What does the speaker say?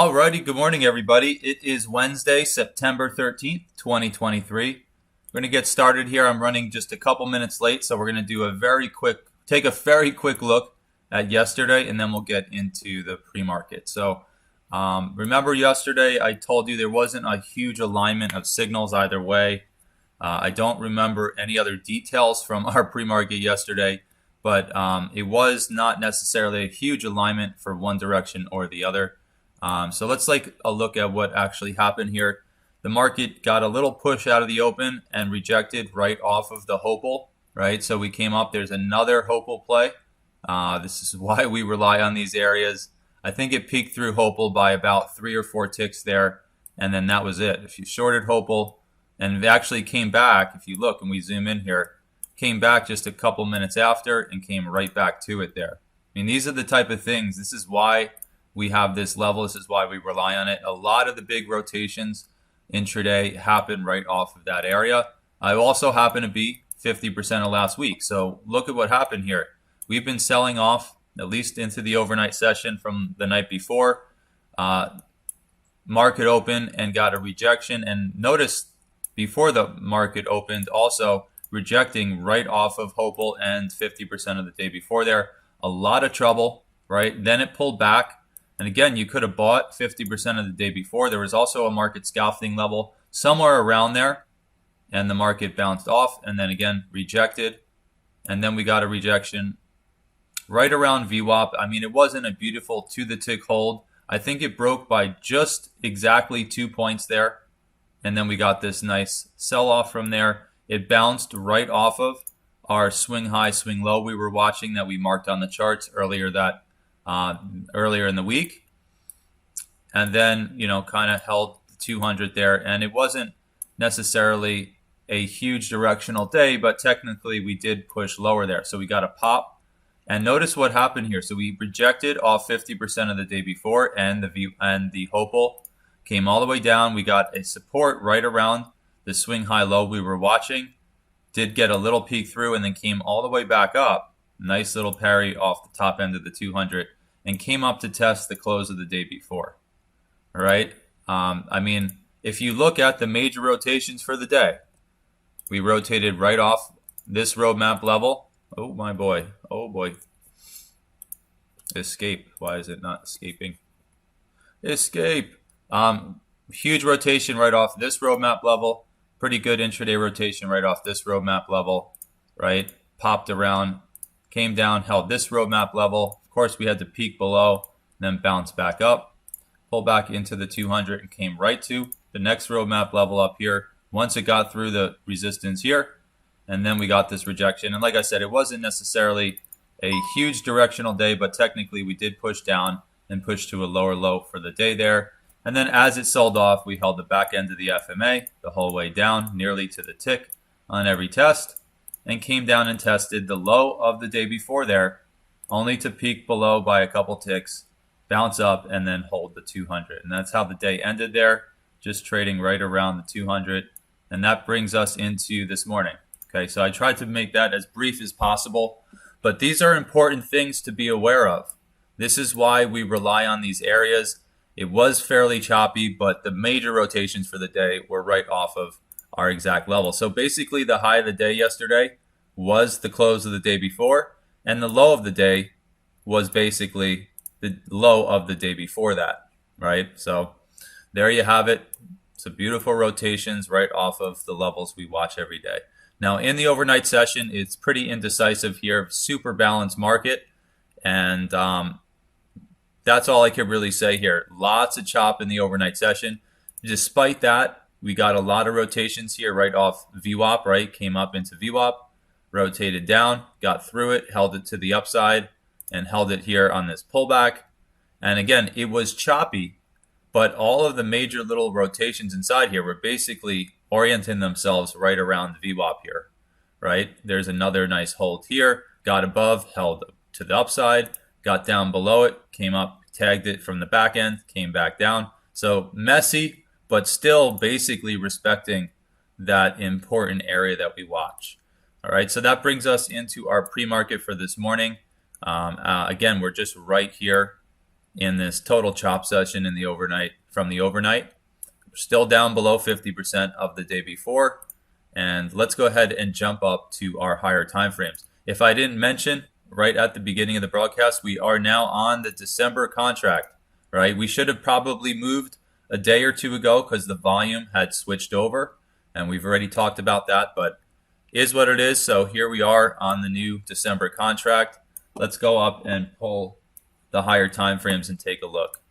Alrighty, good morning everybody. It is Wednesday, September 13th, 2023. We're going to get started here. I'm running just a couple minutes late, so we're going to do take a very quick look at yesterday, and then we'll get into the pre-market. So remember yesterday I told you there wasn't a huge alignment of signals either way. I don't remember any other details from our pre-market yesterday, but it was not necessarily a huge alignment for one direction or the other. So let's take a look at what actually happened here. The market got a little push out of the open and rejected right off of the Hopel, right? So we came up, there's another Hopel play. This is why we rely on these areas. I think it peaked through Hopel by about 3 or 4 ticks there, and then that was it. If you shorted Hopel, and it actually came back, if you look and we zoom in here, came back just a couple minutes after and came right back to it there. I mean, these are the type of things, this is why we have this level. This is why we rely on it. A lot of the big rotations intraday happen right off of that area. I also happen to be 50% of last week. So look at what happened here. We've been selling off at least into the overnight session from the night before. Market opened and got a rejection. And notice before the market opened also rejecting right off of Hopel and 50% of the day before there. A lot of trouble, right? Then it pulled back. And again, you could have bought 50% of the day before. There was also a market scalping level somewhere around there, and the market bounced off and then again rejected. And then we got a rejection right around VWAP. I mean, it wasn't a beautiful to the tick hold. I think it broke by just exactly 2 points there. And then we got this nice sell off from there. It bounced right off of our swing high, swing low we were watching that we marked on the charts earlier in the week, and then kind of held the 200 there, and it wasn't necessarily a huge directional day, but technically we did push lower there, so we got a pop. And notice what happened here. So we rejected off 50% of the day before, and the Hopel came all the way down. We got a support right around the swing high low we were watching, did get a little peek through, and then came all the way back up. Nice little parry off the top end of the 200 and came up to test the close of the day before. All right. I mean, if you look at the major rotations for the day, we rotated right off this roadmap level. Oh, my boy. Oh, boy. Escape. Why is it not escaping? Escape. Huge rotation right off this roadmap level. Pretty good intraday rotation right off this roadmap level, right? Popped around, came down, held this roadmap level. Of course, we had to peak below, then bounce back up, pull back into the 200 and came right to the next roadmap level up here. Once it got through the resistance here, and then we got this rejection. And like I said, it wasn't necessarily a huge directional day, but technically we did push down and push to a lower low for the day there. And then as it sold off, we held the back end of the FMA the whole way down, nearly to the tick on every test, and came down and tested the low of the day before there, only to peak below by a couple ticks, bounce up, and then hold the 200. And that's how the day ended there, just trading right around the 200. And that brings us into this morning. Okay, so I tried to make that as brief as possible, but these are important things to be aware of. This is why we rely on these areas. It was fairly choppy, but the major rotations for the day were right off of our exact level. So basically the high of the day yesterday was the close of the day before, and the low of the day was basically the low of the day before that, right? So there you have it. Some beautiful rotations right off of the levels we watch every day. Now in the overnight session, it's pretty indecisive here, super balanced market, and that's all I could really say here. Lots of chop in the overnight session. Despite that, we got a lot of rotations here right off VWAP, right? Came up into VWAP, rotated down, got through it, held it to the upside, and held it here on this pullback. And again, it was choppy, but all of the major little rotations inside here were basically orienting themselves right around the VWAP here, right? There's another nice hold here, got above, held to the upside, got down below it, came up, tagged it from the back end, came back down. So messy, but still basically respecting that important area that we watch. All right, so that brings us into our pre-market for this morning. Again, we're just right here in this total chop session in the overnight. From the overnight, we're still down below 50% of the day before. And let's go ahead and jump up to our higher time frames. If I didn't mention right at the beginning of the broadcast, we are now on the December contract, right? We should have probably moved a day or two ago because the volume had switched over, and we've already talked about that, but is what it is. So here we are on the new December contract. Let's go up and pull the higher time frames and take a look.